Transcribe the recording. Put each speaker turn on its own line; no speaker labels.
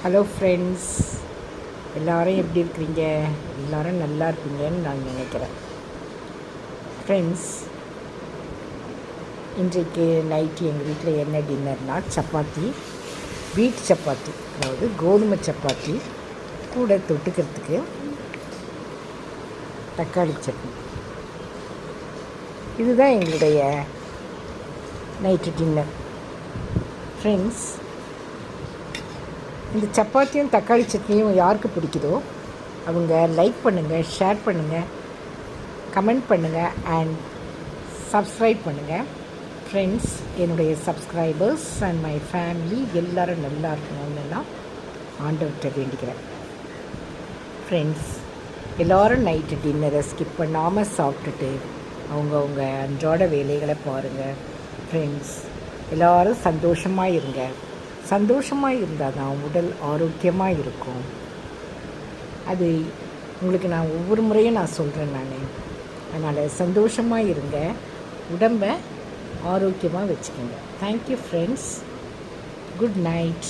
Hello friends, எல்லோரும் எப்படி இருக்கிறீங்க? எல்லோரும் நல்லா இருப்பீங்கன்னு நான் நினைக்கிறேன். ஃப்ரெண்ட்ஸ், இன்றைக்கு நைட்டு எங்கள் வீட்டில் என்ன டின்னர்னால் சப்பாத்தி, வீட் சப்பாத்தி, அதாவது கோதுமை சப்பாத்தி கூட தொட்டுக்கிறதுக்கு தக்காளி சட்னி. இதுதான் எங்களுடைய நைட்டு டின்னர். ஃப்ரெண்ட்ஸ், இந்த சப்பாத்தியும் தக்காளி சட்னியும் யாருக்கு பிடிக்குதோ அவங்க லைக் பண்ணுங்கள், ஷேர் பண்ணுங்கள், கமெண்ட் பண்ணுங்கள் அண்ட் சப்ஸ்கிரைப் பண்ணுங்கள். ஃப்ரெண்ட்ஸ், என்னுடைய சப்ஸ்கிரைபர்ஸ் அண்ட் மை ஃபேமிலி எல்லோரும் நல்லா இருக்கணும்னு நான் ஆண்டவர்கிட்ட வேண்டிக்கிறேன். ஃப்ரெண்ட்ஸ், எல்லோரும் நைட்டு டின்னரை ஸ்கிப் பண்ணாமல் சாப்பிட்டுட்டு அவங்கவுங்க அன்றாட வேலைகளை பாருங்கள். ஃப்ரெண்ட்ஸ், எல்லோரும் சந்தோஷமாக இருங்க. சந்தோஷமாக இருந்தால் தான் உடல் ஆரோக்கியமாக இருக்கும். அது உங்களுக்கு நான் ஒவ்வொரு முறையும் நான் சொல்கிறேன். அதனால் சந்தோஷமாக இருங்க, உடம்பை ஆரோக்கியமாக வச்சுக்கோங்க. Thank you friends. Good night.